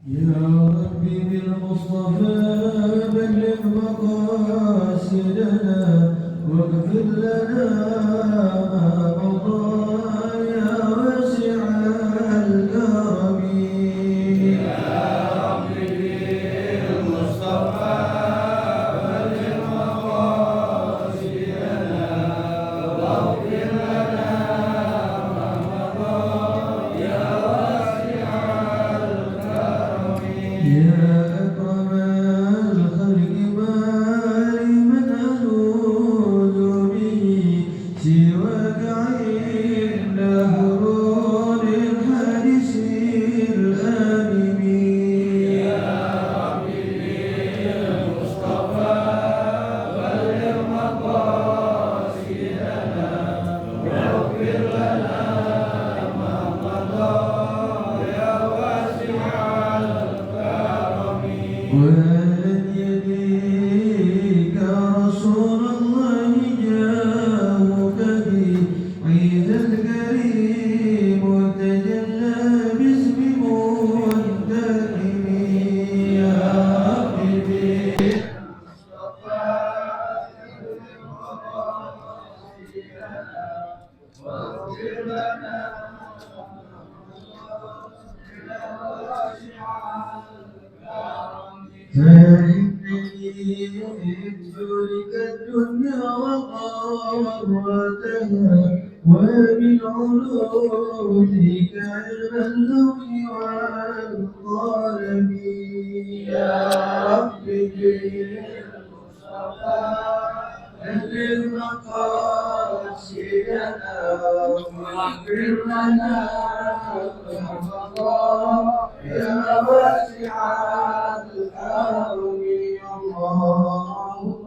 يا ربي بالمصطفى بلغ مقاصدنا واغفر لنا ما مضى يا واسع الكرم. يا أكرم الخلق ما لمن ألوذ به سواك عند هرول الحادث الآمن. ولن يديك رسول الله جاءك به عيسى الكريم تجلى باسم منتقم. يا ربي فإنني أحب لك الدنيا وقارتها ومن علومك علم اللوح والقلم. يا ربي بالمصطفى بلغ مقاصدنا واغفر لنا ما مضى يا واسع الكرم. اللهم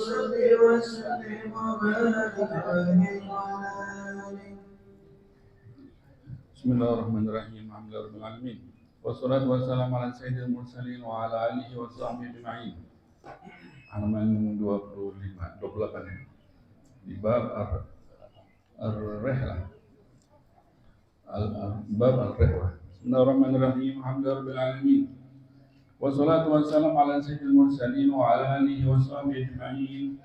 صل وسلم وبارك عليه. Bismillahirrahmanirrahim. Alhamdulillahirabbil alamin. Wassalatu wassalamu ala sayyidil mursalin wa ala alihi wa sahbihi ajma'in. Halaman 28 ya. Di bab ar-rihlah. Bab ar-rihlah. Bismillahirrahmanirrahim. Alhamdulillahirabbil alamin. Wassalatu wassalamu ala sayyidil mursalin wa ala alihi wa sahbihi ajma'in.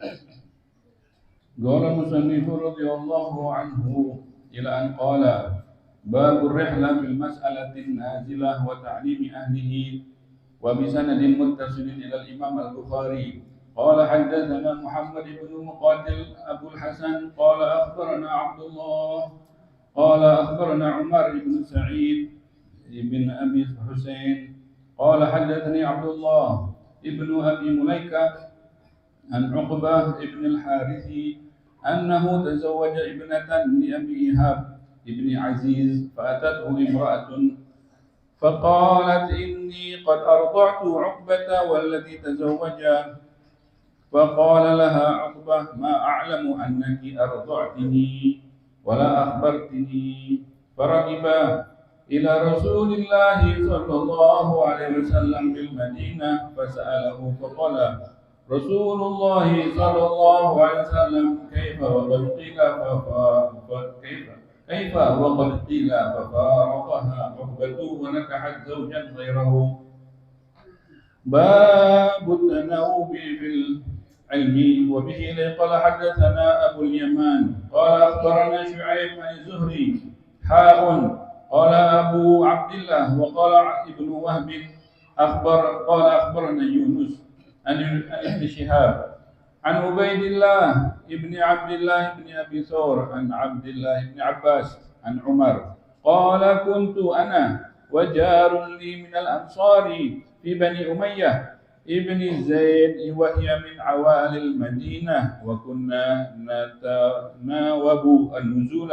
Qala musannif radhiyallahu anhu ila an qala باب الرحلة في المسألة النازلة وتعليم أهله وبسند متصل إلى الإمام البخاري قال حدثنا محمد بن مقاتل أبو الحسن قال أخبرنا عبد الله قال أخبرنا عمر بن سعيد بن أبي حسين قال حدثني عبد الله ابن أبي مليكة عن عقبة بن الحارث أنه تزوج ابنة لأبي إيهاب ابن عزيز فأتته امرأة فقالت إني قد أرضعت عقبة والذي تزوج فقال لها عقبة ما أعلم أنك أرضعتني ولا أخبرتني فركبا إلى رسول الله صلى الله عليه وسلم بالمدينة فسأله فقال رسول الله صلى الله عليه وسلم كيف وقد قيل كيف وقد قيل ففارقها عقبة ونكحت زوجا غيره. باب التناوب في العلم وبه قال حدثنا أبو اليمان قال أخبرنا شعيب عن الزهري قال أبو عبد الله وقال ابن وهب قال أخبرنا يونس عن ابن شهاب عن عبيد الله ابن عبد الله بن أبي ثور عن عبد الله بن عباس عن عمر قال كنت أنا وجار لي من الأنصار في بني أمية ابن زيد وهي من عوالي المدينة وكنا نتناوب النزول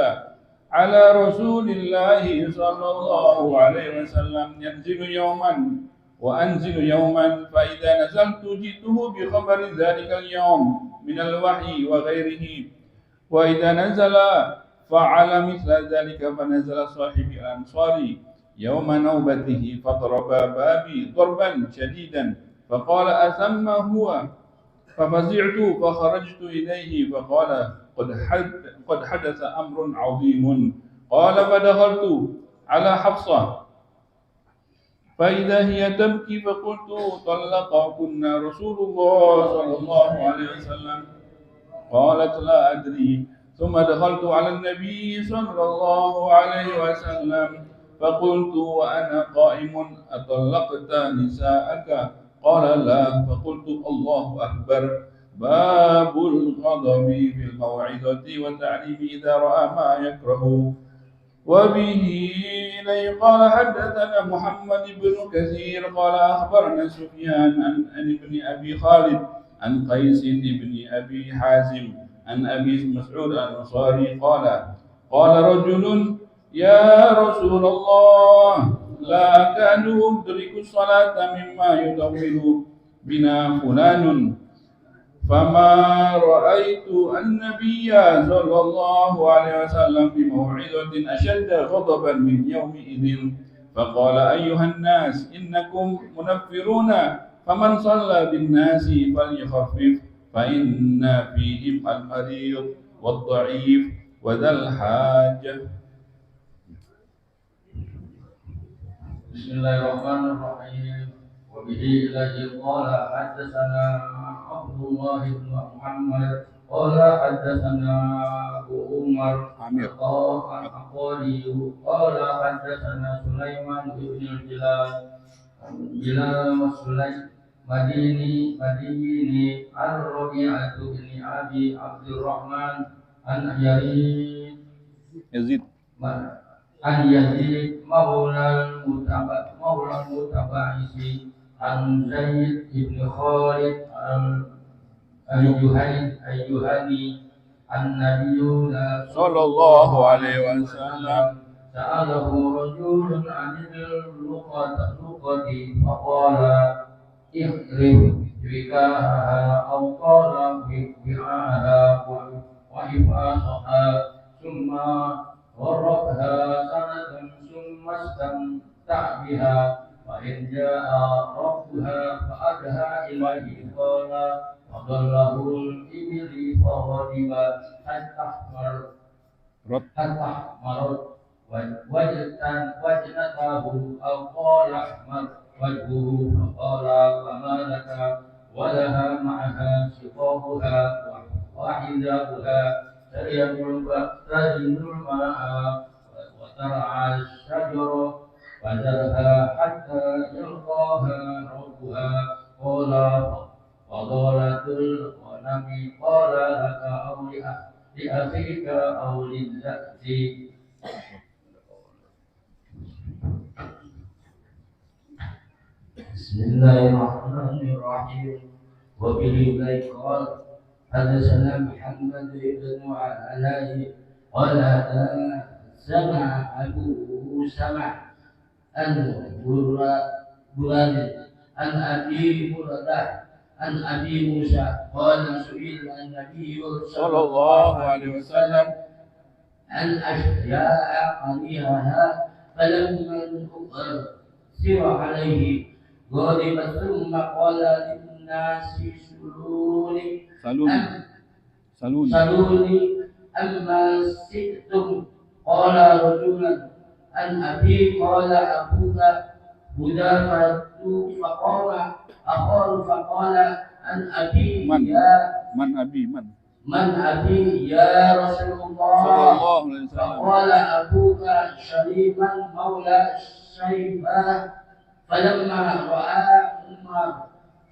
على رسول الله صلى الله عليه وسلم ينزل يوما وأنزل يوما فإذا نزلت جئته بخبر ذلك اليوم من الوحي وغيره وإذا نزل فعل مثل ذلك فنزل صاحبي الأنصاري يوم نوبته فضرب بابي ضربا شديدا فقال أثم هو ففزعت فخرجت إليه فقال قد حدث أمر عظيم قال فدخلت على حفصة فإذا هي تبكي فقلت طلقكن رسول الله صلى الله عليه وسلم. قالت لا أدري. ثم دخلت على النبي صلى الله عليه وسلم فقلت وأنا قائم أطلقت نساءك؟ قال لا. فقلت الله أكبر. باب الغضب في الموعظة والتعليم إذا رأى ما يكره. وبه إليه قال حدثنا محمد بن كثير قال أخبرنا سفيان عن ابن أبي خالد عن قيس بن أبي حازم عن أبي مسعود الأنصاري قال قال رجل يا رسول الله لا أكاد أدرك الصلاة مما يطول بنا فلان. فما رأيت النبي صلى الله عليه وسلم بموعظة أشد غضبا من يومئذ. فقال أيها الناس إنكم منفرون فمن صلى بالناس فليخفف فإن فيهم المريض والضعيف وذا الحاجة. بسم الله الرحمن الرحيم. وبه إليه قال حدثنا عبد الله بن محمد قال حدثنا أبو عمر الأنصاري قال حدثنا سليمان بن بلال وسليم مديني عن ربيعة بن أبي عبد الرحمن عن يزيد عن يزيد مولى المتبعث عن زيد بن خالد الجهني النبي صلى الله عليه وسلم سأله رجل عن اللقطة فقال احرم وكاءها أو قال وعاءها وحفاظها ثم ورقها سنة ثم استمتع بها فإن جاء ربها فأدها إليه قال وضله الإبل فغضب حتى أحمرت وجنته أو قال أحمر وجهه فقال وما لك ولها معها سقاؤها وحذاؤها تجد الماء وترعى الشجر وذرها حتى يلقاها ربها قال فضالة الغنم قال لك أو لأخيك أو للذئب. بسم الله الرحمن الرحيم. وبه قال حدثنا محمد بن علاء قال سمع أبو سمع براد عن أبي بردة عن أبي موسى قال سئل النبي صلى الله عليه وسلم عن أشياء قليلها فلما سر عليه غضب ثم قال للناس سلوني أما سئتم. قال رجلا عن أبي قال أبوك حذافة فقال أقول فقال عن أبي من أبي يا رسول الله. فقال أبوك شريما مولى شيبة. فلما رأى عمر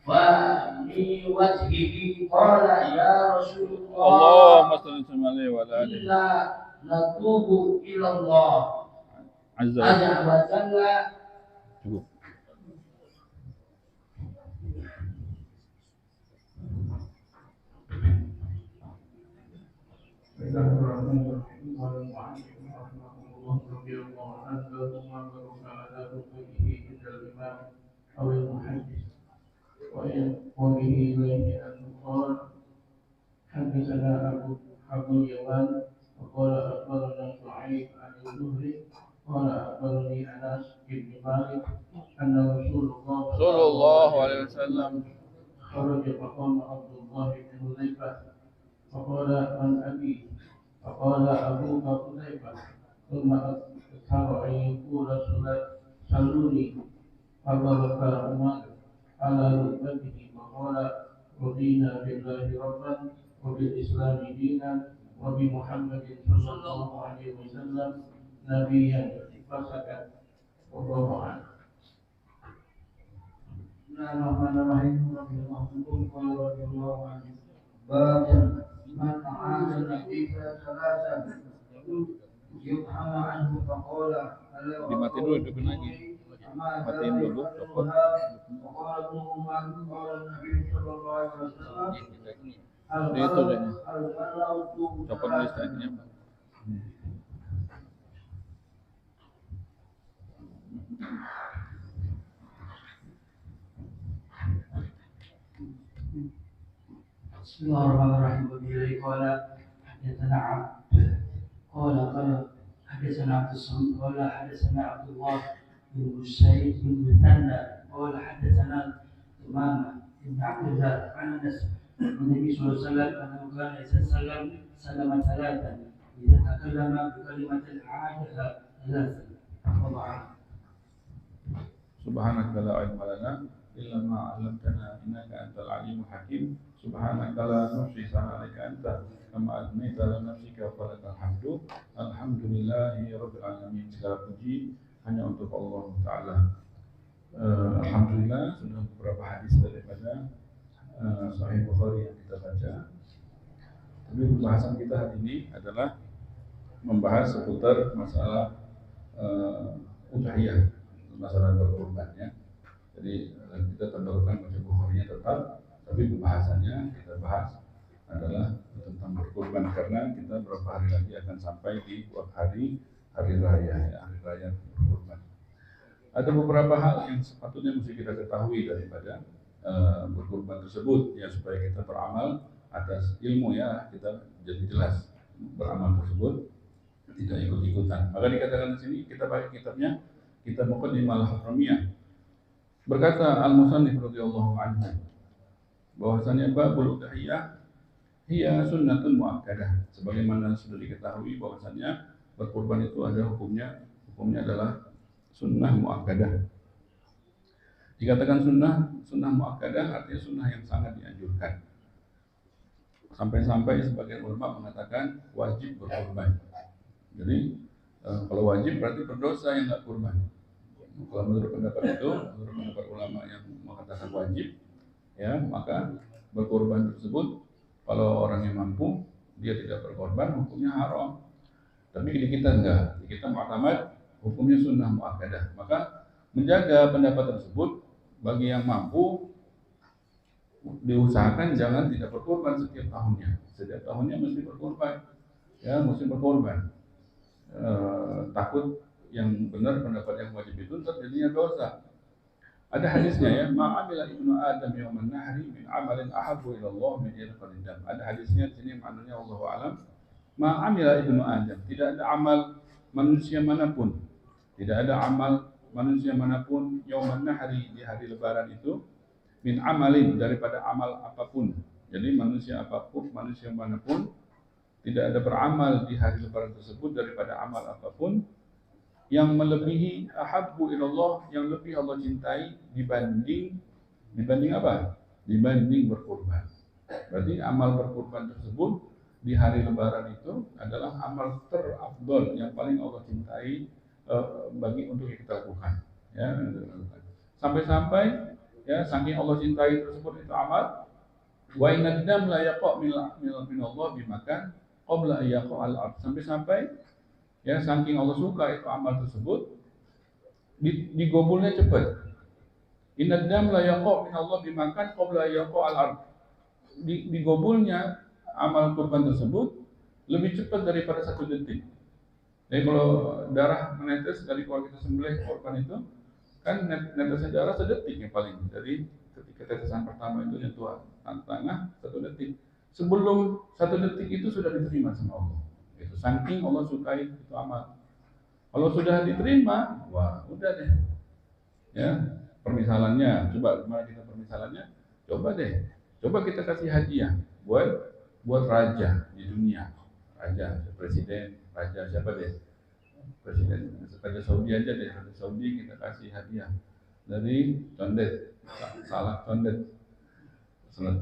فمن وجهه قال يا رسول الله اللهم صل وسلم عليه وعلى آله إنا نتوب إلى الله عز وجل. Bismillahirrahmanirrahim. وبه إليه أن قال حدثنا أبو اليمان وقال أخبرنا شعيب عن الزهري قال أخبرني أنس بن مالك أن رسول الله صلى الله عليه وسلم خرج فقام عبد الله بن حذيفة فقال عن أبي فقال أبوك حذيفة ثم أكثر أن يقول سلوني فبرك عمر على ركبته فقال رضينا بالله ربا وبالإسلام دينا وبمحمد صلى الله عليه وسلم نبيا فسكت والله أعلم. Bismillahirrahmanirrahim. Radhiyallahu anhu. Bab man a'adana biha thalathan yubhama anhu faqala Dimatiin dulu, hidupin lagi. Matiin dulu, telepon. وقال ابن عمر قال النبي صلى الله عليه وسلم Itu kayaknya. Copot listriknya. Bismillahirrahmanirrahim. Wabillahi qala hadatsana qala hadatsana Abdus Samad qala hadatsana Abdullah bin Usayd bin Muthanna qala hadatsana Imam bin Abdullah an Anas Nabi sallallahu alaihi wasallam annahu kana yasallam salama thalathan idza takallama bi kalimatin a'adaha thalathan. Subhanaka la ilma lana illa ma 'allamtana innaka antal alimul hakim. Subhanaka la nuhsi sana'alika anta kama athnayta ala nafsika falakal hamdu. Alhamdulillahi rabbil alamin. Segala puji hanya untuk Allah Ta'ala. Alhamdulillah sudah beberapa hadis daripada Sahih Bukhari yang kita baca. Tapi pembahasan kita hari ini adalah membahas seputar masalah udhiyah, masalah berkurban ya. Jadi kita terdahulukan baca Bukhari-nya tetap, tapi pembahasannya kita bahas adalah tentang berkurban karena kita beberapa hari lagi akan sampai di hari raya ya, hari raya berkurban. Ada beberapa hal yang sepatutnya mesti kita ketahui daripada berkurban tersebut ya, supaya kita beramal atas ilmu ya, kita jadi jelas beramal tersebut tidak ikut-ikutan. Maka dikatakan di sini kita baca kitabnya, kitab Muqaddimah Al-Haframiyah. Berkata Al-Musannif radhiyallahu anhu bahwasanya babul udhiyah hiya sunnatun muakkadah. Sebagaimana sudah diketahui bahwasanya berkurban itu ada hukumnya adalah sunnah muakkadah. Dikatakan sunnah muakkadah artinya sunnah yang sangat dianjurkan. Sampai-sampai sebagian ulama mengatakan wajib berkurban. Jadi kalau wajib berarti berdosa yang nggak kurban. Kalau menurut pendapat ulama yang mengatakan wajib, ya maka berkorban tersebut kalau orang yang mampu dia tidak berkorban hukumnya haram. Tapi di kita enggak, di kita mu'tamad hukumnya sunnah muakkadah. Maka menjaga pendapat tersebut bagi yang mampu diusahakan jangan tidak berkorban setiap tahunnya. Setiap tahunnya mesti berkorban, ya mesti berkorban. Takut yang benar pendapat yang wajib itu terjadinya dosa. Ada hadisnya ya, ma'amila ibnu Adam yawman nahri min amalin ahabbu ila Allah min irqal dam. Ada hadisnya di sini maknanya Allahu a'lam. Ma'amila ibnu Adam, tidak ada amal manusia manapun. Tidak ada amal manusia manapun yawman nahri di hari lebaran itu min amalin daripada amal apapun. Jadi manusia manapun tidak ada beramal di hari lebaran tersebut daripada amal apapun yang melebihi ahabbu ilallah, yang lebih Allah cintai dibanding apa? Dibanding berkurban. Berarti amal berkurban tersebut di hari lebaran itu adalah amal terafdol yang paling Allah cintai bagi untuk kita lakukan. Ya, sampai-sampai ya saking Allah cintai tersebut itu amal wa inadam la yaqa min Allah bimakan qabla yaqa al-ard. Sampai-sampai ya saking Allah suka itu amal tersebut digobulnya cepat. Inadam la yaqa min Allah bimakan qabla yaqa al-ard. Digobulnya amal kurban tersebut lebih cepat daripada 1 detik. Jadi kalau darah menetes dari kalau kita sembelih korban itu kan netesnya darah sedetik yang paling. Jadi ketika tetesan pertama itu nyentuh tanah 1 detik. Sebelum 1 detik itu sudah diterima sama Allah. Itu saking Allah sukai itu amal. Kalau sudah diterima, wah udah deh. Ya, permisalannya, coba gimana kita permisalannya? Coba deh. Coba kita kasih hadiah buat raja di dunia. Raja, presiden, raja siapa deh? Presiden Raja Saudi aja deh, Raja Saudi kita kasih hadiah dari condet, salah condet, salah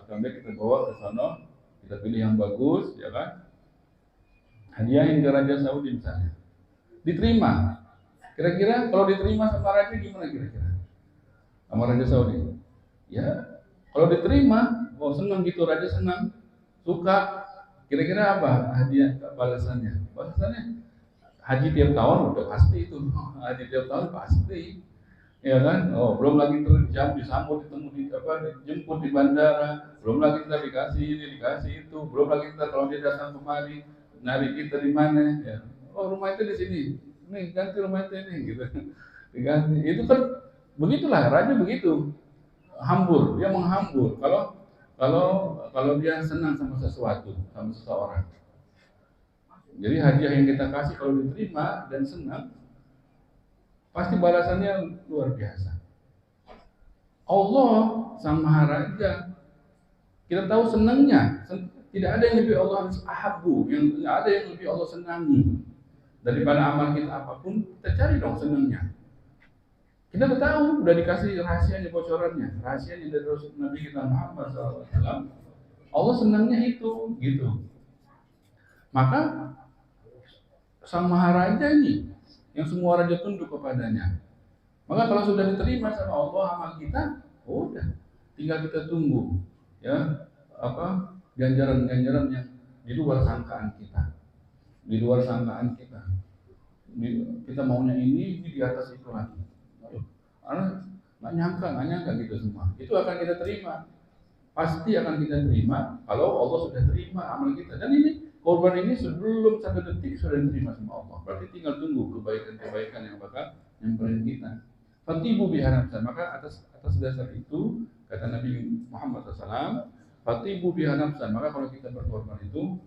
condet kita bawa ke sana, kita pilih yang bagus, ya kan? Hadiahin ke Raja Saudi misalnya, diterima. Kira-kira kalau diterima sama Raja gimana kira-kira? Sama Raja Saudi? Ya, kalau diterima, oh senang gitu, Raja senang, suka. Kira-kira apa hadiah balasannya? Balasannya haji tiap tahun udah pasti itu, haji tiap tahun pasti, ya kan? Oh, belum lagi terjam disambut, ditemu di apa, dijemput di bandara, belum lagi kita dikasih ini, dikasih itu, belum lagi kita kalau dia datang kemari, nyari kita di mana, ya. Oh, rumah itu di sini, nih ganti rumah itu ini, gitu, diganti. Itu kan begitulah raja begitu, hambur, dia menghambur. Kalau kalau dia senang sama sesuatu, sama seseorang. Jadi hadiah yang kita kasih kalau diterima dan senang, pasti balasannya luar biasa. Allah Sang Maharaja, kita tahu senangnya, tidak ada yang lebih Allah ahabbu, yang tidak ada yang lebih Allah senangi daripada amal kita apapun. Kita cari dong senangnya. Kita udah tahu, udah dikasih rahasianya, bocorannya, rahasianya dari Rasul Nabi kita Muhammad SAW. Allah senangnya itu, gitu. Maka Sang Maharaja ini, yang semua raja tunduk kepadanya. Maka kalau sudah diterima sama Allah amal kita, udah, tinggal kita tunggu, ya, apa ganjaran-ganjaran yang di luar sangkaan kita, di luar sangkaan kita. Kita maunya ini di atas itu lagi. Karena nggak nyangka gitu semua. Itu akan kita terima, pasti akan kita terima kalau Allah sudah terima amal kita. Dan ini korban ini sebelum 1 detik sudah diterima sama Allah. Berarti tinggal tunggu kebaikan-kebaikan yang bakal nyamperin kita. Fatibu bihanafsan. Maka atas dasar itu kata Nabi Muhammad SAW, fatibu bihanafsan. Maka kalau kita berkorban itu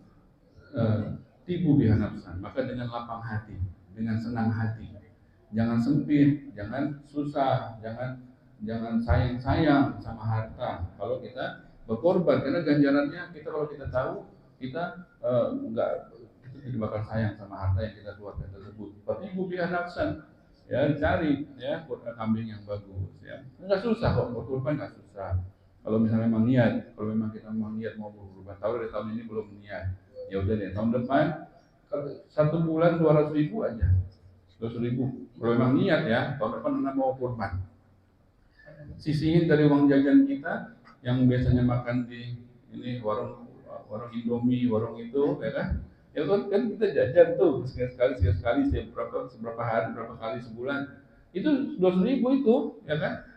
tibu bihanafsan. Maka dengan lapang hati, dengan senang hati. Jangan sempit, jangan susah, jangan sayang-sayang sama harta. Kalau kita berkorban, karena ganjarannya kita kalau kita tahu kita kita tidak bakal sayang sama harta yang kita keluarkan tersebut. Tapi ibu nafsan, ya cari ya kambing yang bagus, ya nggak susah kok berkorban, nggak susah. Kalau misalnya memang niat, kalau memang kita memang niat mau berkorban, tahu dari tahun ini belum niat, ya udah deh tahun depan 1 bulan 200.000 aja. 200.000. Kalau memang niat ya, tahun depan Anda mau kurban. Sisihin dari uang jajan kita yang biasanya makan di ini warung Indomie, warung itu, ya kan? Ya kan kita jajan tuh sekali seberapa hari, berapa kali sebulan. Itu 200.000 itu, ya kan?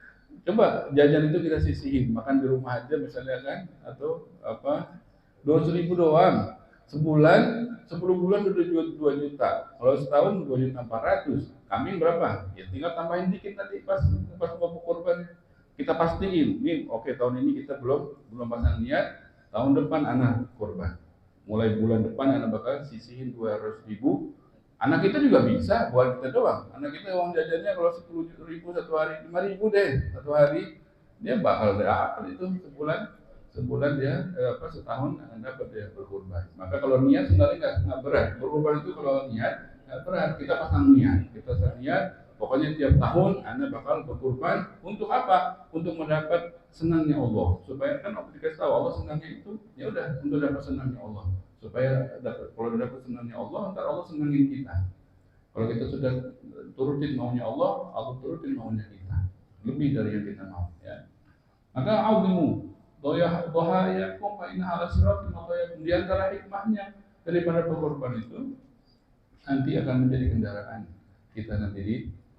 Coba jajan itu kita sisihin, makan di rumah aja misalnya kan, atau apa 200.000 doang. Sebulan, 10 bulan udah 2 juta. Kalau setahun 2.400.000. Kambing berapa? Ya tinggal tambahin dikit nanti pas mau korban. Kita pastiin, nih oke tahun ini kita belum pasang niat, tahun depan anak korban. Mulai bulan depan anak bakal sisihin 200.000. Anak kita juga bisa, buat kita doang. Anak kita uang jajannya kalau 10.000 satu hari, 5.000 deh satu hari, dia bakal dapat itu sebulan dia setahun akan dapat dia berkorban. Maka kalau niat sebenarnya nggak berat. Berkorban itu kalau niat nggak berat. Kita pasang niat, pokoknya tiap tahun Anda bakal berkorban untuk apa? Untuk mendapat senangnya Allah. Supaya kan dikasih tahu Allah senangnya itu, ya udah untuk dapat senangnya Allah. Supaya kalau dapat senangnya Allah, ntar Allah senangin kita. Kalau kita sudah turutin maunya Allah, Allah turutin maunya kita. Lebih dari yang kita mau, ya. Maka audimu dohayakum fa inna ala siratin mustaqim. Di antara hikmahnya daripada berkorban itu nanti akan menjadi kendaraan kita nanti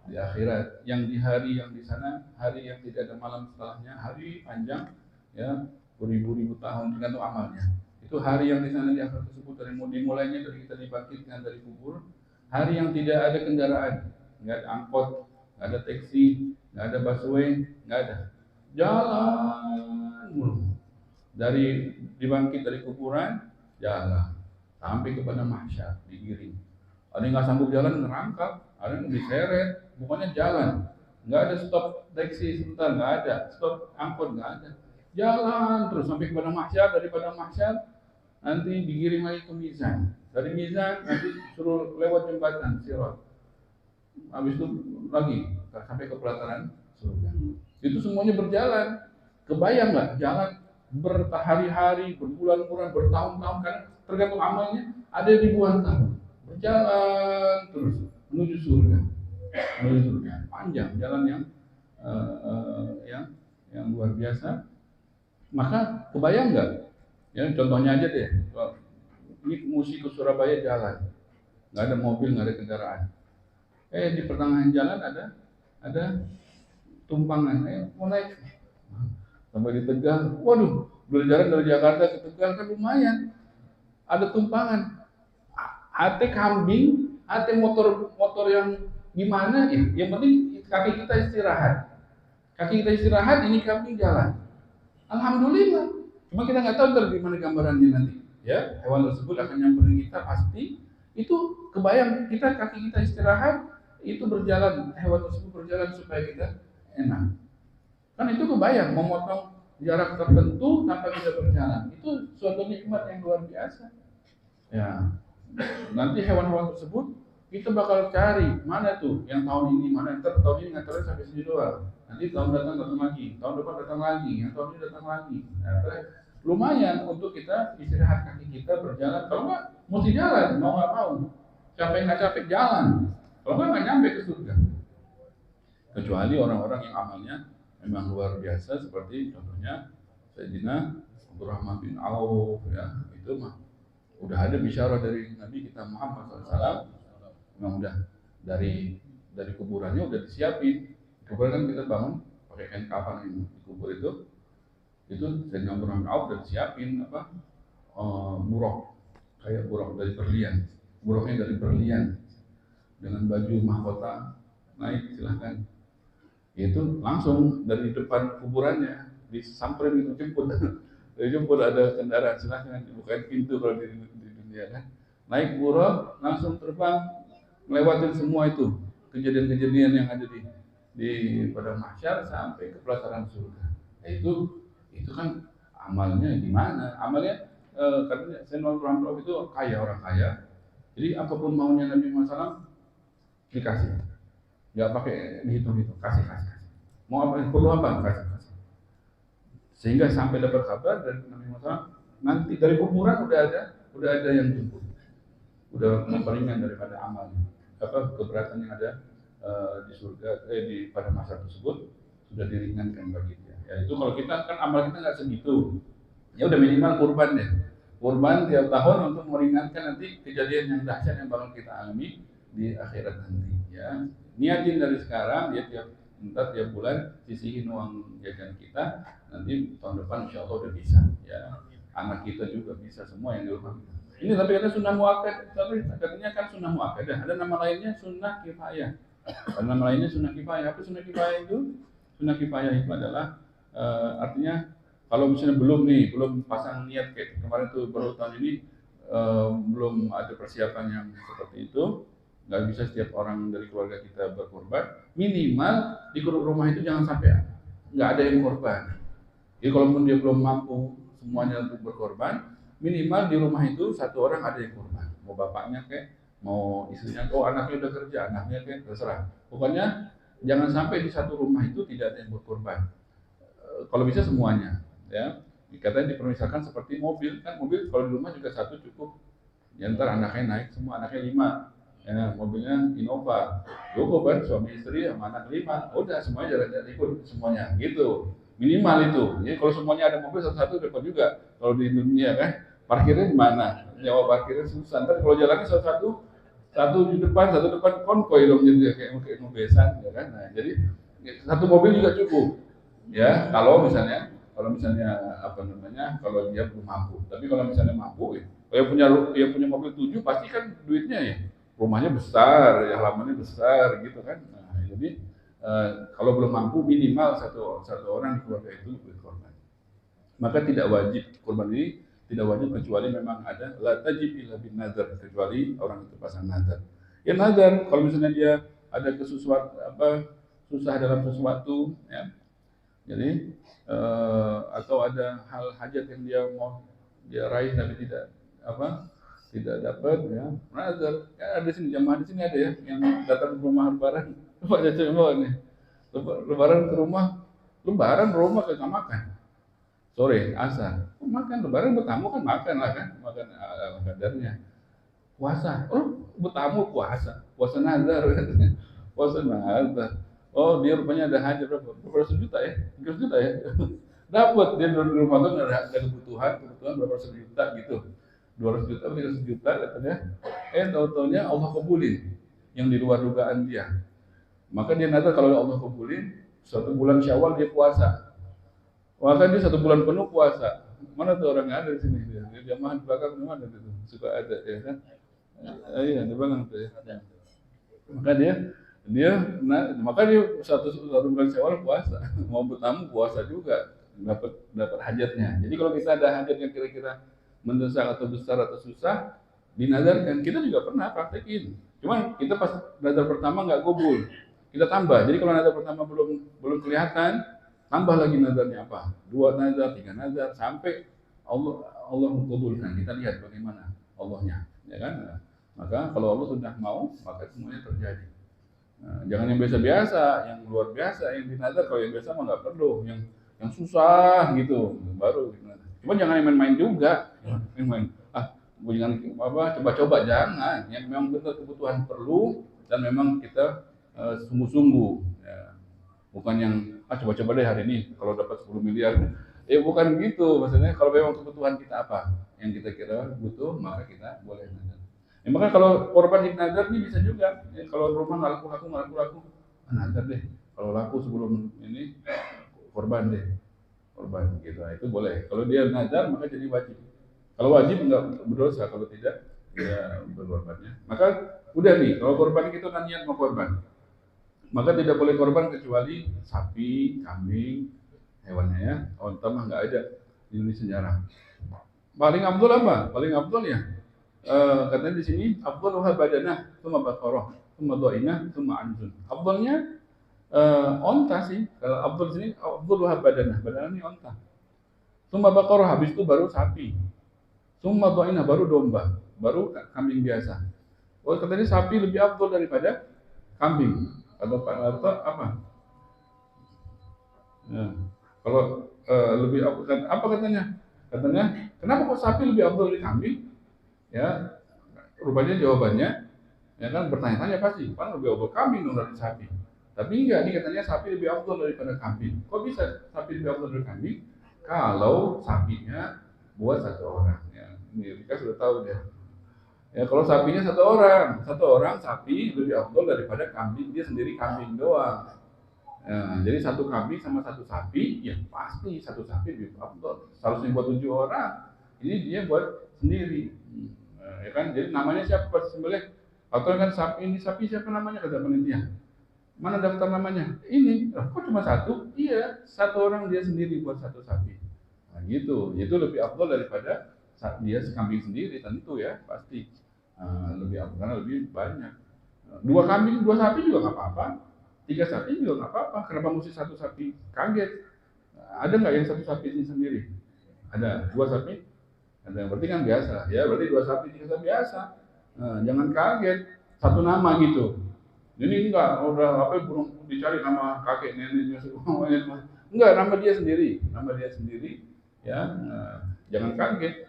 di akhirat, yang di hari yang di sana, hari yang tidak ada malam setelahnya, hari panjang ya, beribu-ribu tahun tergantung amalnya. Itu hari yang di sana di akhirat tersebut dari dimulainya dari kita dibangkitkan dari kubur, hari yang tidak ada kendaraan, nggak ada angkot, nggak ada taksi, nggak ada busway, nggak ada, jalan mulu. Dari dibangkit dari kuburan, jalan sampai kepada mahsyar, digiring. Ada yang nggak sanggup jalan ngerangkap, ada yang diseret, pokoknya jalan. Nggak ada stop taksi sebentar, nggak ada stop angkot, nggak ada. Jalan terus sampai kepada mahsyar, daripada mahsyar nanti digiring lagi ke mizan. Dari mizan nanti suruh lewat jembatan Sirat. Habis itu lagi sampai ke pelataran surga. Itu semuanya berjalan. Kebayang nggak jalan berhari-hari, berbulan-bulan, bertahun-tahun, karena tergantung amalnya ada ribuan tahun. Berjalan terus menuju surga, panjang jalan yang luar biasa. Maka kebayang nggak? Ya contohnya aja deh, ini mesti ke Surabaya jalan, nggak ada mobil, nggak ada kendaraan. Di pertengahan jalan ada tumpangan, mau naik sampai di Tegal. Waduh, berjalan dari Jakarta ke Tegal kan lumayan, ada tumpangan. AT kambing, AT motor yang gimana ya? Yang penting kaki kita istirahat, ini kambing jalan. Alhamdulillah. Cuma kita nggak tahu ntar gimana gambarannya nanti. Ya, hewan tersebut akan nyamperin kita pasti. Itu kebayang kita kaki kita istirahat, itu berjalan, hewan tersebut berjalan supaya kita enak. Kan itu kebayang memotong jarak tertentu tanpa kita berjalan. Itu suatu nikmat yang luar biasa. Ya, nanti hewan-hewan tersebut kita bakal cari mana tuh yang tahun ini, mana tahun ini nganterin sampai sini doang. Nanti tahun datang lagi, tahun depan datang lagi, yang tahun ini datang lagi. Nah, lumayan untuk kita istirahat kaki kita berjalan. Kalau nggak mesti jalan, mau nggak mau, capek nggak capek jalan. Kalau nggak nyampe ke surga. Kecuali orang-orang yang amalnya memang luar biasa, seperti contohnya Sayyidina Abdurrahman bin Auf, ya itu mah udah ada bisyarah dari Nabi kita Muhammad SAW. Memang udah dari kuburannya udah disiapin. Kuburan kan kita bangun pakai kain kafan yang dikubur itu Sayyidina Abdurrahman bin Auf udah disiapin buruk, kayak buruk dari berlian, buruknya dari berlian dengan baju mahkota, naik silahkan. Itu langsung dari depan kuburannya disamperin itu, jemput ada kendaraan, silahkan dibukain pintu kalau di dunia kan. Naik buruk langsung terbang ngelewatin semua itu kejadian-kejadian yang ada di pada mahsyar sampai ke pelataran surga. Itu kan amalnya gimana? Amalnya katanya Sayyidina Abdurrahman itu orang kaya. Jadi apapun maunya Nabi Muhammad SAW dikasih. Nggak pakai dihitung-hitung, kasih. Mau apa, perlu apa, kasih. Sehingga sampai dapat kabar dari Nabi Muhammad, nanti dari kuburan udah ada yang jemput, udah memperingan daripada amalnya, keberatan yang ada di surga, pada masa tersebut sudah diringankan bagi dia. Ya itu kalau kita kan amal kita nggak segitu, ya udah minimal kurban deh. Kurban tiap tahun untuk meringankan nanti kejadian yang dahsyat yang bakal kita alami di akhirat nanti. Ya, niatin dari sekarang, ya tiap bulan sisihin uang jajan kita, nanti tahun depan insya Allah udah bisa. Ya, anak kita juga bisa, semua yang di rumah kita. Ini tapi kata sunnah muakkad, tapi katanya kan sunnah muakkadah. Ada nama lainnya sunnah kifayah. Ada nama lainnya sunnah kifayah. Apa sunnah kifayah itu? Sunnah kifayah itu adalah artinya kalau misalnya belum pasang niat kayak kemarin tuh, baru tahun ini belum ada persiapan yang seperti itu, nggak bisa setiap orang dari keluarga kita berkorban, minimal di rumah itu jangan sampai nggak ada yang korban. Jadi kalaupun dia belum mampu semuanya untuk berkorban, minimal di rumah itu satu orang ada yang korban. Mau bapaknya kayak, mau istrinya, anaknya udah kerja, anaknya kayak terserah. Pokoknya jangan sampai di satu rumah itu tidak ada yang berkorban. Kalau bisa semuanya, ya. Katanya dipermisalkan seperti mobil, kan mobil kalau di rumah juga satu cukup. Ya ntar anaknya naik semua, anaknya 5. Ya, mobilnya Innova, cukup kan, suami istri sama anak 5, udah semuanya jalan-jalan ikut semuanya, gitu. Minimal itu. Jadi kalau semuanya ada mobil satu-satu repot juga. Kalau di dunia kan, parkirnya di mana? Nyawa parkirnya susah. Ntar kalau jalannya satu di depan, satu depan konvoy dong, jadi kayak mobesan, ya kan. Nah, jadi satu mobil juga cukup. Ya, kalau misalnya kalau dia belum mampu. Tapi kalau misalnya mampu, ya punya mobil 7 pasti kan duitnya ya. Rumahnya besar, ya halamannya besar gitu kan. Nah, jadi kalau belum mampu minimal satu orang di keluarga itu berkorban. Maka tidak wajib korban ini, tidak wajib kecuali memang ada la tajib illa bin nazar, kecuali orang itu pasang nazar. Ya nazar kalau misalnya dia ada susah dalam sesuatu, ya. Jadi atau ada hal hajat yang dia mau dia raih tapi tidak dapat, ya nazar. Ya, ada di sini jamaah di sini ada ya yang datang ke rumah lebaran Pak Cecep bawa nih. Lebaran ke rumah kagak makan. Sore, asar. Makan lebaran bertamu kan makan lah kan, makan kadarnya. Puasa. Oh, bertamu puasa. Puasa nazar katanya. Puasa nazar. Oh, dia rupanya ada hajat berapa? Berapa ratus juta ya? 300 juta ya? Dapat dia di Ramadan ada kebutuhan berapa ratus juta gitu. 200 juta, 300 juta katanya. Tahu-taunya Allah kabulin yang di luar dugaan dia. Maka dia nazar kalau Allah kabulin, 1 bulan Syawal dia puasa. Maka dia 1 bulan penuh puasa. Mana tuh orang yang ada di sini dia? Dia jamaah di belakang mana itu? Suka ada ya kan? Iya, di belakang tuh ya. Maka maka dia satu bulan Syawal puasa. Mau bertamu puasa juga, dapat hajatnya. Jadi kalau kita ada hajat yang kira-kira mendesak atau besar atau susah, dinazarkan. Kita juga pernah praktekin. Cuman kita pas nazar pertama nggak gobul, kita tambah. Jadi kalau nazar pertama belum kelihatan, tambah lagi nazarnya apa? 2 nazar, 3 nazar, sampai Allah mengabulkan. Kita lihat bagaimana Allahnya, ya kan? Maka kalau Allah sudah mau, maka semuanya terjadi. Nah, jangan yang biasa-biasa, yang luar biasa, yang dinazar. Kalau yang biasa mah nggak perlu, yang susah gitu, baru. Cuma jangan main-main juga, main-main. Jangan coba-coba, jangan. Yang memang benar kebutuhan perlu dan memang kita sungguh-sungguh. Ya. Bukan yang coba-coba deh hari ini kalau dapat 10 miliar. Bukan gitu, maksudnya kalau memang kebutuhan kita apa yang kita kira butuh, maka kita boleh nazar. Maka kalau korban di nazar ini bisa juga. Kalau rumah nggak laku, nazar deh. Kalau laku sebelum ini korban gitu. Nah, itu boleh. Kalau dia nazar maka jadi wajib. Kalau wajib nggak berdosa, kalau tidak ya berkorbannya. Maka udah nih, kalau korban kita kan niat mau korban, maka tidak boleh korban kecuali sapi, kambing, hewannya ya. Onta mah nggak ada di sejarah. Paling abdul apa? Paling abdul ya. Katanya di sini abdulha badanah, tsumma baqarah, tsumma dhainah, tsumma anzun. Abdulnya onta sih. Kalau abdul sini abdulha badanah ini onta. Tsumma baqarah, habis itu baru sapi. Tsumma dhainah, baru domba, baru kambing biasa. Oh, katanya sapi lebih abdul daripada kambing. Atau apa? Ya. Kalau lebih apa katanya? Katanya, kenapa kok sapi lebih abdul dari kambing? Ya, rupanya jawabannya, ya kan bertanya-tanya pasti, kan lebih abdul kambing dong dari sapi. Tapi enggak, ini katanya sapi lebih abdul daripada kambing. Kok bisa sapi lebih abdul dari kambing? Kalau sapinya buat 1 orang. Ya, ini kita sudah tahu deh. Ya, kalau sapinya 1 orang sapi lebih abdul daripada kambing, dia sendiri kambing doang. Ya, jadi 1 kambing sama 1 sapi, ya pasti 1 sapi lebih abdul. Seharusnya buat 7 orang, ini dia buat sendiri. Ya kan, jadi namanya siapa pas sembelih? Atau kan sapi siapa namanya, kata panitia? Mana daftar namanya? Ini, kok cuma 1? Iya, 1 orang dia sendiri buat 1 sapi. Nah, gitu, itu lebih abdul daripada dia kambing sendiri, tentu ya, pasti lebih abdul karena lebih banyak. 2 kambing, 2 sapi juga nggak apa-apa, 3 sapi juga nggak apa-apa. Kenapa mesti 1 sapi? Kaget. Ada nggak yang 1 sapi ini sendiri? Ada. 2 sapi? Ada. Berarti kan biasa. Ya, berarti 2 sapi, 3 sapi biasa. Jangan kaget. 1 nama gitu. Ini enggak, udah burung dicari nama kakek neneknya semuanya. Enggak, nama dia sendiri. Ya, jangan kaget.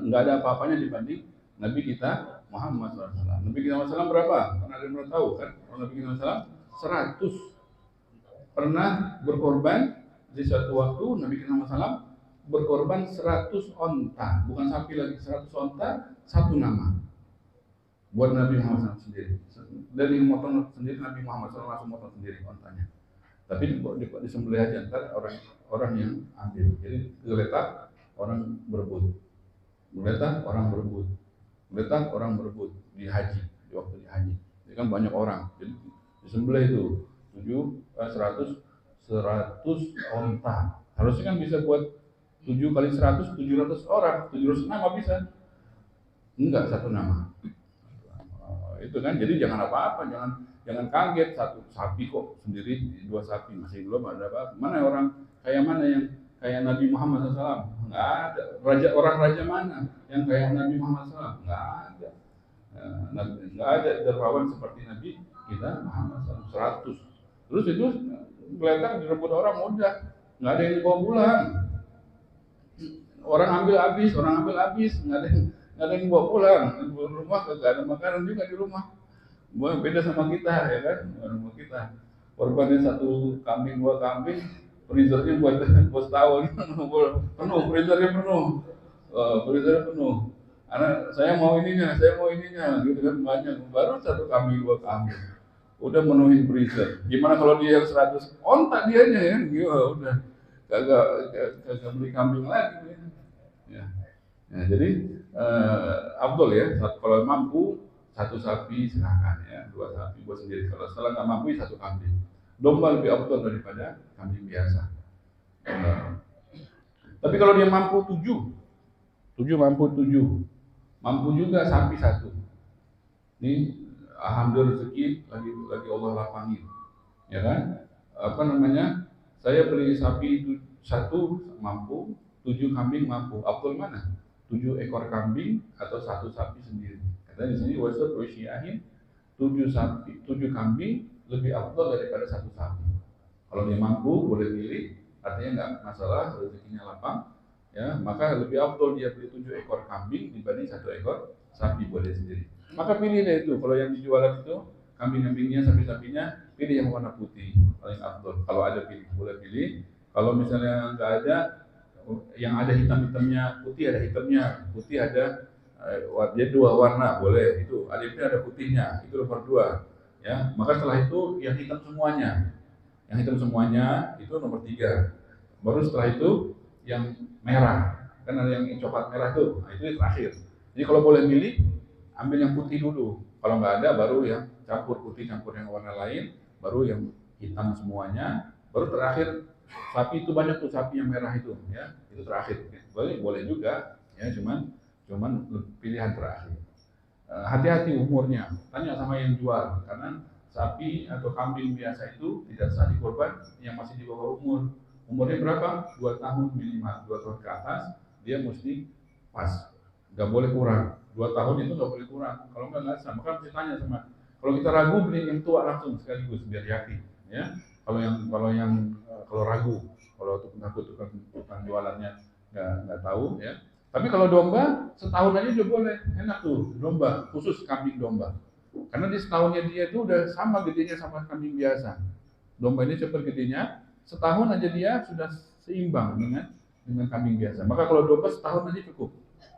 Enggak ada apa-apanya dibanding Nabi kita Muhammad SAW. Nabi kita Muhammad SAW berapa? Pernah ada yang tahu kan? Nabi kita Muhammad SAW 100 pernah berkorban di suatu waktu. Nabi kita Muhammad SAW berkorban 100 onta, bukan sapi lagi, 100 onta, 1 nama buat Nabi Muhammad SAW sendiri. Dan yang motong sendiri Nabi Muhammad SAW langsung motong sendiri ontanya. Tapi disembelih aja, ntar orang yang ambil. Jadi geletak orang berebut, di haji, di waktu di haji. Jadi kan banyak orang, jadi disembelih itu 100 onta. Harusnya kan bisa buat 7 kali 100, 700 orang, 700 nama bisa. Enggak, 1 nama. Itu kan, jadi jangan apa-apa, jangan kaget 1 sapi kok sendiri, 2 sapi masih belum ada apa. Mana orang kayak mana yang kayak Nabi Muhammad SAW? Nggak ada. Raja mana yang kayak Nabi Muhammad SAW? Nggak ada. Nggak ada dermawan seperti Nabi kita Muhammad SAW 100. Terus itu geletak direbut orang udah nggak ada yang dibawa pulang. Orang ambil habis, nggak ada yang dibawa pulang. Di rumah nggak ada makanan juga di rumah. Beda sama kita ya kan, rumah kita. Korbannya 1 kambing, 2 kambing, freezernya buat setahun penuh, freezernya penuh. Anak saya mau ininya, gitu kan banyak. Baru 1 kambing, 2 kambing, udah menuhin freezer. Gimana kalau dia yang 100 ontak dianya ya, udah kagak beli kambing lagi. Ya. Nah, jadi Abdul ya, kalau mampu 1 sapi silakan ya, 2 sapi buat sendiri. Kalau setelah nggak mampu 1 kambing. Domba lebih Abdul daripada kambing biasa. Tapi kalau dia mampu 7 mampu juga sapi 1. Ini alhamdulillah rezeki lagi Allah lapangin, ya kan? Apa namanya? Saya beli sapi itu 1 mampu, 7 kambing mampu. Abdul mana? 7 ekor kambing atau 1 sapi sendiri. Katanya di sini wasat wasyiahin 7 sapi, 7 kambing lebih Abdul daripada 1 sapi. Kalau dia mampu boleh pilih, artinya nggak masalah, rezekinya lapang. Ya, maka lebih Abdul dia beli 7 ekor kambing dibanding 1 ekor sapi buat dia sendiri. Maka pilih deh itu, kalau yang dijualan itu kambing-kambingnya, sapi-sapinya, pilih yang warna putih paling Abdul. Kalau ada boleh pilih. Kalau misalnya nggak ada, yang ada hitam-hitamnya, putih ada hitamnya, putih ada dia 2 warna boleh. Itu alifnya ada putihnya, itu nomor 2. Ya, maka setelah itu yang hitam semuanya itu nomor 3. Baru setelah itu yang merah, kan ada yang coklat merah tuh, nah itu terakhir. Jadi kalau boleh milih, ambil yang putih dulu. Kalau nggak ada, baru yang campur putih campur yang warna lain, baru yang hitam semuanya, baru terakhir sapi itu banyak tuh sapi yang merah itu, ya itu terakhir. Boleh juga, ya cuman pilihan terakhir. Hati-hati umurnya, tanya sama yang jual, karena sapi atau kambing biasa itu tidak sah dikorban yang masih di bawah umur. Umurnya berapa? 2 tahun minimal, 2 tahun ke atas dia mesti pas, nggak boleh kurang. 2 tahun itu nggak boleh kurang. Kalau nggak sah. Maka mesti tanya sama. Kalau kita ragu beli yang tua langsung sekaligus biar yakin. Ya. Kalau ragu, kalau tukang jualannya nggak tahu ya. Tapi kalau domba setahun aja juga boleh, enak tuh domba, khusus kambing domba. Karena di setahunnya dia itu udah sama gedenya sama kambing biasa. Domba ini cepat gedenya, setahun aja dia sudah seimbang dengan kambing biasa. Maka kalau domba setahun aja cukup,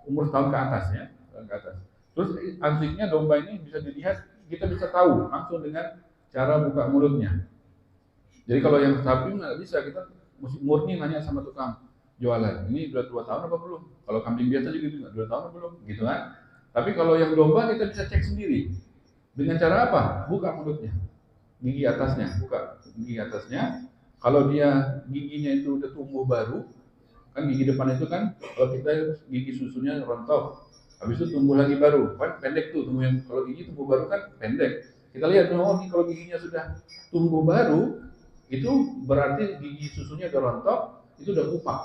umur setahun ke atas ya, ke atas. Terus antiknya domba ini bisa dilihat, kita bisa tahu langsung dengan cara buka mulutnya. Jadi kalau yang sapi nggak bisa, kita murni nanya sama tukang jualan, ini udah 2 tahun apa belum? Kalau kambing biasa juga gitu, 2 tahun apa belum? Gitu kan? Tapi kalau yang domba kita bisa cek sendiri. Dengan cara apa? Buka mulutnya, gigi atasnya, buka gigi atasnya. Kalau dia giginya itu udah tumbuh baru, kan gigi depan itu kan, kalau kita gigi susunya rontok, habis itu tumbuh lagi baru, kan pendek tuh, kalau gigi tumbuh baru kan pendek. Kita lihat, oh ini kalau giginya sudah tumbuh baru, itu berarti gigi susunya udah rontok, itu udah kupak.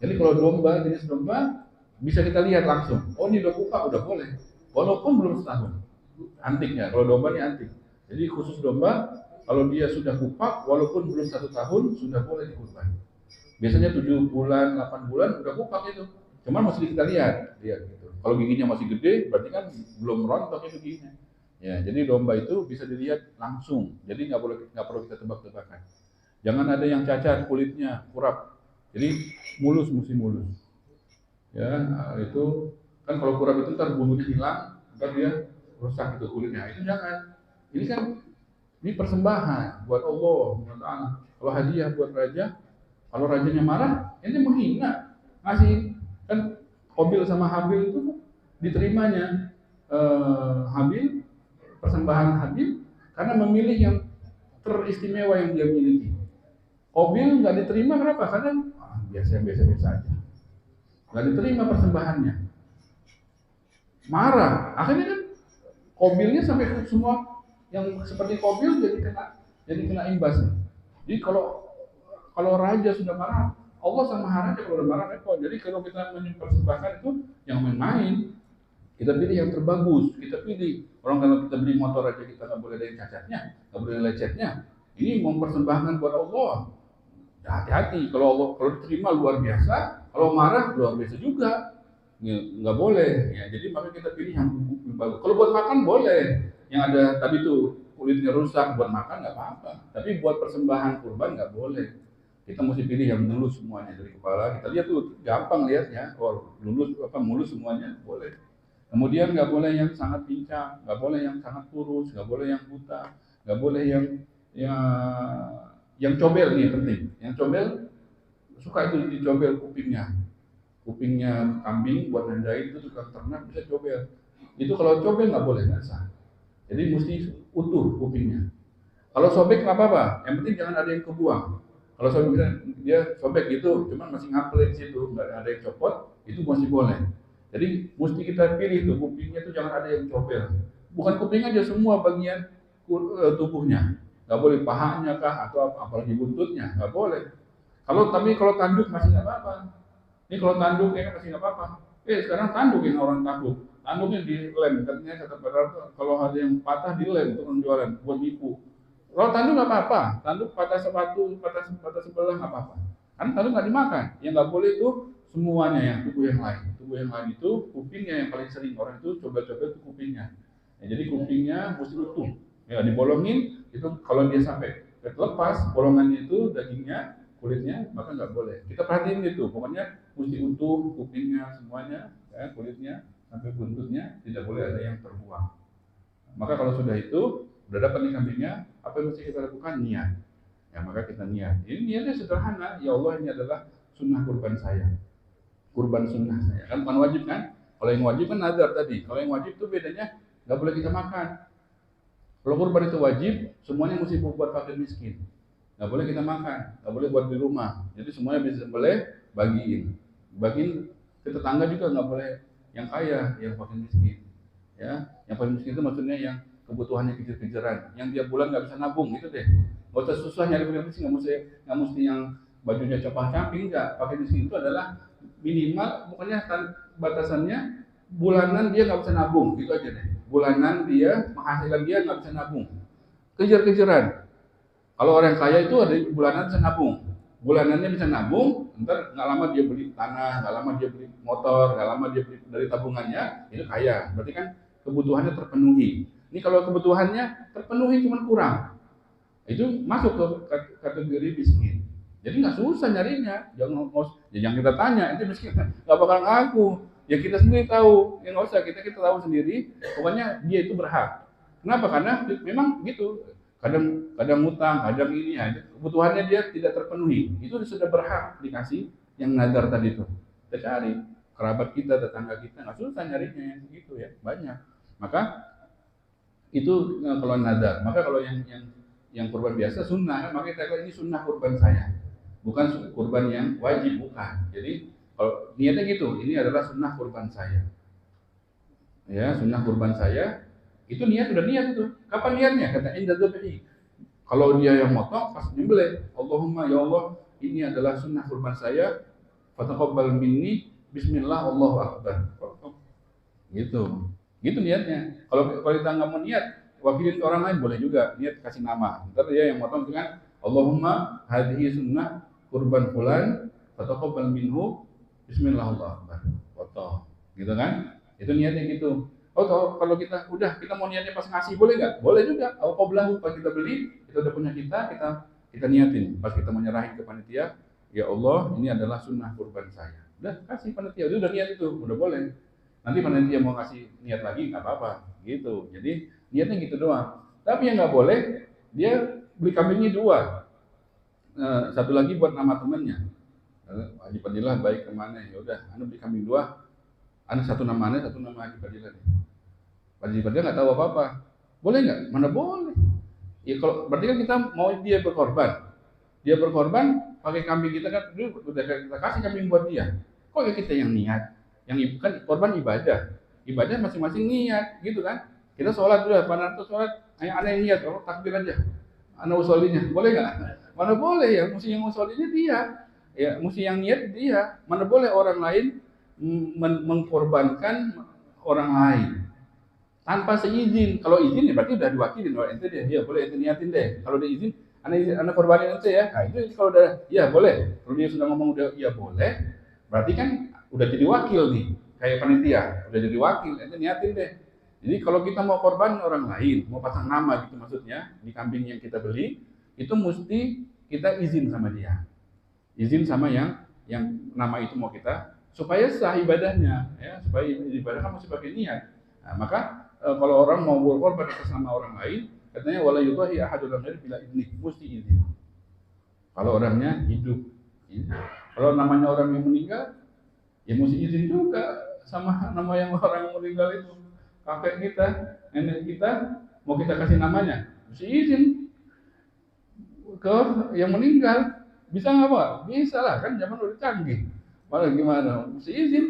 Jadi kalau domba, jenis domba, bisa kita lihat langsung, oh ini udah kupak, udah boleh, walaupun belum setahun. Antiknya, kalau domba ini antik. Jadi khusus domba, kalau dia sudah kupak, walaupun belum 1 tahun, sudah boleh dikurban. Biasanya 7 bulan, 8 bulan udah kupak itu. Cuman masih kita lihat gitu. Kalau giginya masih gede, berarti kan belum rontok itu giginya. Ya, jadi domba itu bisa dilihat langsung. Jadi nggak perlu kita tebak-tebakan. Jangan ada yang cacat kulitnya, kurap. Jadi mesti mulus. Ya, itu kan kalau kurap itu ntar bulunya hilang, ntar dia rusak itu kulitnya. Itu jangan. Ini persembahan buat Allah, kalau hadiah buat raja, kalau rajanya marah, ini menghina. Ngasih kan Qabil sama Habil itu diterimanya Habil, persembahan Habil karena memilih yang teristimewa yang dia miliki. Qabil nggak diterima kenapa? Karena biasa aja. Nggak diterima persembahannya. Marah. Akhirnya kan Qabilnya sampai semua yang seperti Qabil jadi kena imbasnya. Jadi kalau raja sudah marah, Allah sama raja kalau udah marah repot. Jadi kalau kita mempersembahkan itu yang main-main, Kita pilih yang terbagus, kita pilih. Orang kalau kita beli motor aja kita nggak boleh ada yang cacatnya, nggak boleh lecetnya. Ini mempersembahkan buat Allah. Hati-hati, kalau diterima luar biasa, kalau marah luar biasa juga. Ya, nggak boleh. Ya, jadi maka kita pilih yang bagus. Kalau buat makan boleh, yang ada tadi tuh kulitnya rusak buat makan nggak apa-apa. Tapi buat persembahan kurban nggak boleh. Kita mesti pilih yang mulus semuanya dari kepala. Kita lihat tuh gampang lihatnya, mulus semuanya boleh. Kemudian nggak boleh yang sangat pincang, nggak boleh yang sangat kurus, nggak boleh yang buta, nggak boleh yang comel nih penting. Yang comel suka itu dicomel kupingnya kambing buat nandain itu tukang ternak bisa comel. Itu kalau comel nggak boleh, nggak sah. Jadi mesti utuh kupingnya. Kalau sobek nggak apa-apa, yang penting jangan ada yang kebuang. Kalau sobek dia sobek gitu, cuman masih ngampel di situ, nggak ada yang copot, itu masih boleh. Jadi mesti kita pilih tuh kupingnya tuh jangan ada yang copel. Bukan kuping aja, semua bagian tubuhnya. Nggak boleh pahanya kah atau apalagi buntutnya, nggak boleh. Tapi kalau tanduk masih nggak apa-apa. Ini kalau tanduk ya masih nggak apa-apa. Sekarang tanduk yang orang takut. Tanduknya dilem, katanya kata kalau ada yang patah dilem untuk jualan buat nipu. Kalau tanduk nggak apa-apa, tanduk patah sepatu, patah sebelah nggak apa-apa. Karena tanduk nggak dimakan. Yang nggak boleh itu semuanya yang tubuh yang lain. Tubuh yang lain itu kupingnya yang paling sering orang itu coba-coba itu kupingnya. Ya, jadi kupingnya mesti utuh. Ya dibolongin itu kalau dia sampai lepas bolongannya itu dagingnya kulitnya maka nggak boleh. Kita perhatiin itu, pokoknya mesti utuh kupingnya semuanya, ya, kulitnya sampai buntutnya tidak boleh ada yang terbuang. Maka kalau sudah itu udah dapat nih kambingnya, apa yang mesti kita lakukan? Niat. Ya maka kita niat. Ini niatnya sederhana. Ya Allah, ini adalah sunnah kurban saya. Kurban sunnah saya. Kan bukan wajib kan? Kalau yang wajib kan nazar tadi. Kalau yang wajib itu bedanya nggak boleh kita makan. Kalau kurban itu wajib, semuanya mesti buat fakir miskin. Nggak boleh kita makan, nggak boleh buat di rumah. Jadi semuanya bisa boleh bagiin ke tetangga juga nggak boleh yang kaya, yang fakir miskin. Ya, yang fakir miskin itu maksudnya yang kebutuhannya kejar-kejaran, yang tiap bulan nggak bisa nabung, gitu deh. Nggak usah susah nyari fakir miskin, nggak mesti yang bajunya capang-caping, nggak. Fakir miskin itu adalah minimal, pokoknya batasannya bulanan dia nggak bisa nabung, gitu aja deh. Bulanan dia penghasilan dia nggak bisa nabung, kejar-kejaran. Kalau orang kaya itu ada bulanan bisa nabung, bulanannya bisa nabung, ntar nggak lama dia beli tanah, nggak lama dia beli motor, nggak lama dia beli dari tabungannya, itu kaya. Berarti kan kebutuhannya terpenuhi. Ini kalau kebutuhannya terpenuhi cuma kurang, itu masuk ke kategori miskin. Jadi nggak susah nyarinya, jangan kita tanya, itu miskin nggak bakal ngaku. Ya kita sendiri tahu, ya nggak usah kita tahu sendiri. Pokoknya dia itu berhak. Kenapa? Karena memang gitu. Kadang utang, kadang ini ya, kebutuhannya dia tidak terpenuhi. Itu sudah berhak dikasih yang nazar tadi itu. Kita cari kerabat kita, tetangga kita, nggak susah nyarinya yang segitu ya, banyak. Maka itu kalau nazar. Maka kalau yang kurban biasa sunnah, maka kita katakan ini sunnah kurban saya, bukan kurban yang wajib, bukan. Jadi kalau niatnya gitu, ini adalah sunnah kurban saya. Ya, sunnah kurban saya. Itu niat udah niat itu. Kapan niatnya? Kata inda dzabhi. Kalau dia yang motong pas nyembelih, Allahumma ya Allah, ini adalah sunnah kurban saya. Fataqabbal minni bismillah Allahu akbar. Gitu. Gitu niatnya. Kalau kita nggak mau niat, wakilin orang lain boleh juga. Niat kasih nama. Ntar dia yang motong dengan Allahumma hadhihi sunnah kurban fulan fataqabbal minhu bismillah Allahu akbar. Foto. Gitu kan? Itu niatnya gitu. Kalau kita mau niatnya pas ngasih boleh nggak? Boleh juga. Qablahu pas kita beli, kita udah punya kita niatin. Pas kita menyerahin ke panitia, ya Allah, ini adalah sunnah kurban saya. Udah kasih panitia, itu udah niat itu, udah boleh. Nanti panitia mau kasih niat lagi nggak apa-apa, gitu. Jadi niatnya gitu doang. Tapi yang nggak boleh, dia beli kambingnya 2. Satu lagi buat nama temannya. Haji Fadilah baik kemana? Ya udah, anda beli kambing 2. Anda satu nama anda, satu nama Haji Fadilah. Haji Fadilah nggak tahu apa-apa. Boleh nggak? Mana boleh. Ya kalau berarti kan kita mau dia berkorban. Dia berkorban pakai kambing kita kan, udah kita kasih kambing buat dia. Kok ya kita yang niat? Yang kan korban ibadah. Ibadah masing-masing niat, gitu kan? Kita sholat dulu, pada itu sholat, anda yang niat, takbir aja. Anda usolinya, boleh nggak? Mana boleh ya? Mesti yang usolinya dia. Ya, mesti yang niat dia. Mana boleh orang lain mengkorbankan orang lain tanpa seizin. Kalau izin ya berarti udah diwakilin, oh ente deh, ya boleh ente niatin deh. Kalau dia izin, anak korbanin ente ya. Nah itu kalau udah, ya boleh. Kalau dia sudah ngomong udah, ya boleh. Berarti kan udah jadi wakil nih, kayak panitia, udah jadi wakil, ente niatin deh. Jadi kalau kita mau korban orang lain, mau pasang nama gitu maksudnya di kambing yang kita beli, itu mesti kita izin sama dia, izin sama yang nama itu mau kita, supaya sah ibadahnya, ya supaya ibadah kan masih pakai niat. Nah, maka kalau orang mau berkorban atas nama orang lain, katanya wala yudahi ahadul ghairi bila idni, mesti izin. Kalau orangnya hidup, izin. Kalau namanya orang yang meninggal, ya mesti izin juga sama nama yang orang yang meninggal itu. Kakek kita, nenek kita, mau kita kasih namanya, mesti izin ke yang meninggal. Bisa nggak Pak? Bisa lah, kan zaman udah canggih. Malah gimana? Mesti izin.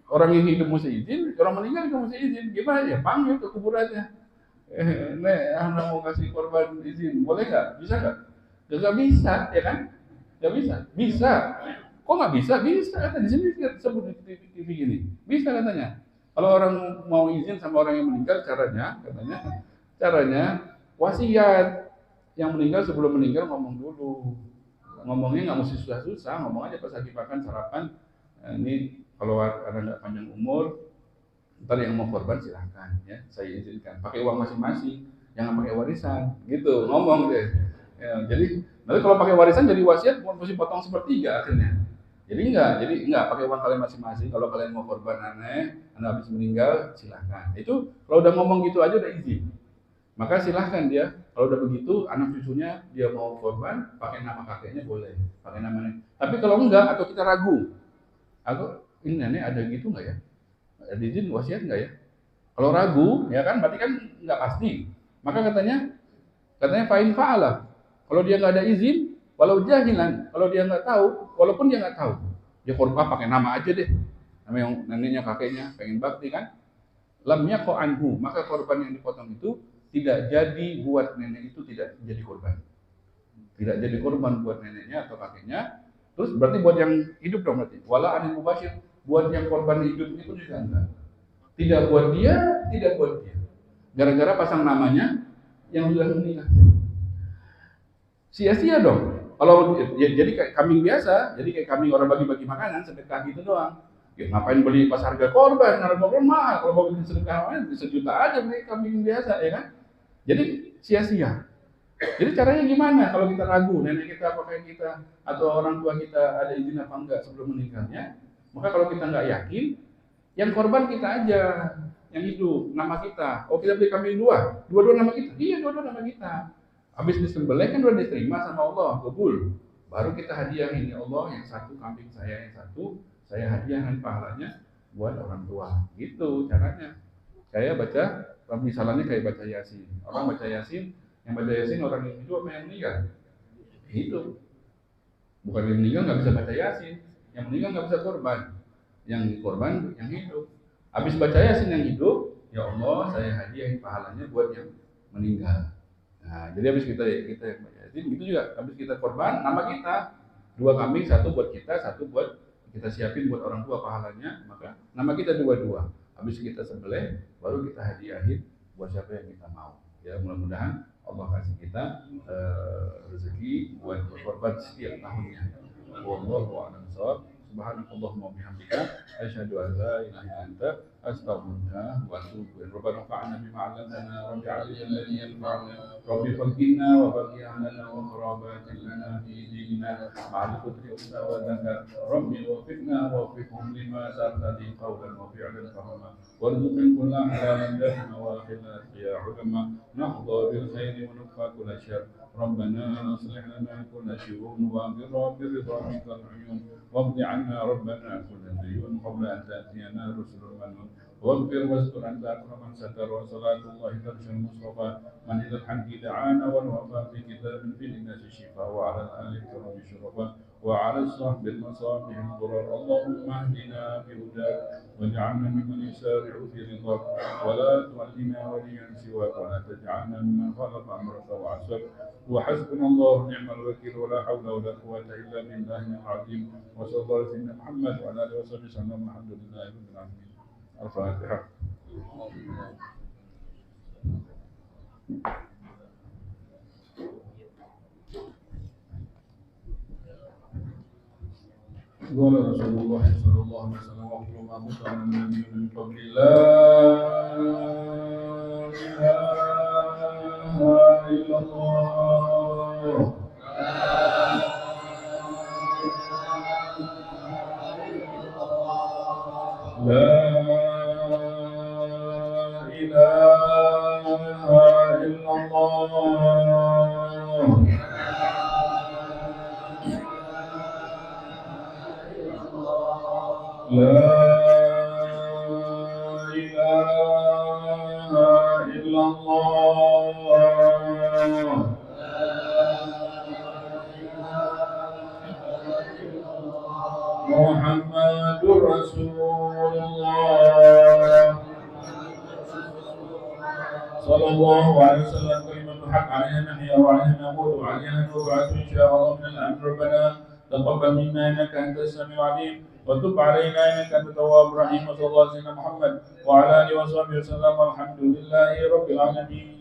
Orang yang hidup mesti izin, orang meninggal juga mesti izin. Gimana ya? Panggil ke kuburannya. Nek, anak mau kasih korban izin, boleh nggak? Bisa nggak? Nggak bisa, ya kan? Nggak bisa. Bisa. Kok nggak bisa? Bisa. Kata di sini sebut di TV ini. Bisa katanya. Kalau orang mau izin sama orang yang meninggal, caranya wasiat. Yang meninggal sebelum meninggal ngomong dulu. Ngomongnya nggak mesti susah-susah, ngomong aja pas lagi makan sarapan. Ini kalau ada nggak panjang umur, ntar yang mau korban silahkan ya, saya izinkan. Pakai uang masing-masing, jangan pakai warisan, gitu ngomong deh. Ya, jadi nanti kalau pakai warisan jadi wasiat mesti potong sepertiga akhirnya. Jadi enggak pakai uang kalian masing-masing. Kalau kalian mau korban anak habis meninggal silahkan. Itu kalau udah ngomong gitu aja udah izin. Maka silahkan dia, kalau udah begitu anak cucunya dia mau korban, pakai nama kakeknya boleh, pakai nama nenek. Tapi kalau enggak atau kita ragu, ini nenek ada gitu nggak ya? Ada izin wasiat nggak ya? Kalau ragu, ya kan, berarti kan nggak pasti. Maka katanya fa'in fa'ala. Kalau dia nggak ada izin, walau jahilan, kalau dia nggak tahu, walaupun dia nggak tahu, dia korban pakai nama aja deh, nama yang neneknya kakeknya, pengen bakti kan? Lam yaqo anhu, maka korban yang dipotong itu tidak jadi buat nenek itu, tidak jadi korban. Tidak jadi korban buat neneknya atau kakeknya. Terus berarti buat yang hidup dong berarti. Wala anil mubashir, buat yang korban hidup itu juga enggak. Tidak buat dia, tidak buat dia. Gara-gara pasang namanya yang sudah meninggal. Sia-sia dong. Kalau ya, jadi kayak kambing biasa, jadi kayak kambing orang bagi-bagi makanan sedekah gitu doang. Ya, ngapain beli pas harga korban? Harga korban mahal. Kalau mau bikin sedekah bisa juta aja beli kambing biasa, ya kan? Jadi sia-sia. Jadi caranya gimana kalau kita ragu, nenek kita, kakek kita, atau orang tua kita ada izin apa enggak sebelum meninggalnya? Maka kalau kita nggak yakin, yang korban kita aja, yang hidup, nama kita. Oh kita beli kambing dua-dua nama kita. Iya dua-dua nama kita. Habis disembelih kan udah diterima sama Allah, kabul. Baru kita hadiahin, ya Allah yang satu kambing saya, yang satu saya hadiahkan pahalanya buat orang tua. Gitu caranya. Kayak baca, misalnya kayak baca Yasin. Orang baca Yasin, yang baca Yasin orang yang hidup apa yang meninggal? Hidup. Bukan yang meninggal nggak bisa baca Yasin, yang meninggal nggak bisa korban. Yang korban yang hidup. Habis baca Yasin yang hidup, ya Allah saya hadiahin pahalanya buat yang meninggal. Nah, jadi habis kita baca Yasin, itu juga habis kita korban, nama kita dua kambing, satu buat kita, satu buat kita siapin buat orang tua pahalanya, maka nama kita dua-dua. Habis kita sembelih, baru kita hadiahin buat siapa yang kita mau. Ya mudah-mudahan Allah kasih kita rezeki buat berkorban setiap tahunnya. Wallahu a'lam bishawab. Subhanakallahumma wa bihamdika asyhadu an la ilaha illa anta astaghfiruka wa atubu ilaik. Rabbana fa'alna bima 'allamtana rabbi 'allimna alladhi yanfa'una rabbi faqina wa baqi lana wa qarabatin lana fi dinina ma'al fitri wa zakar rabbi wafiqna wa wafiqhum lima tartadi qawlan wa fi'lan fahama warzuqna kulla halalan dahma wa khilaf ya ulama nahda bil khairi wa nufa kulla syarr ربنا اصلح لنا كل شؤون واغفر برضاك العيون واقض عنا ربنا كل ديون قبل ان تاتينا رسل المنون واغفر واستر انت اكرم من ستر وصلاه الله ترشى المصطفى من الى الحق دعانا والوفاء بكتاب في الناس الشفاء وعلى الال الكرام الشرفاء وعلى الصحب المصابيح الضرر اللهم اهدنا بهداك واجعلنا ممن يسارع في رضاك ولا تولنا وليا سواك ولا تجعلنا ممن خالف امرك وعصاك وحسبنا الله ونعم الوكيل ولا حول ولا قوه الا بالله العظيم وصلى الله على سيدنا محمد وعلى اله وصحبه وسلم الحمد لله رب العالمين. الفاتحه. قال رسول الله صلى الله عليه وسلم وكل ما مطر من النبي من قبل لا إله إلا الله لا إله إلا الله لا إله إلا الله محمد رسول الله صلى الله عليه وسلم كلمة الحق عليها نحيا وعليها نموت وعليها نبعث إن شاء الله من الأمر ربنا تقبل منا إنك أنت السميع العليم وتب علينا إنك أنت التواب الرحيم وصلى الله على سيدنا محمد وعلى آله وصحبه وسلم والحمد لله رب العالمين.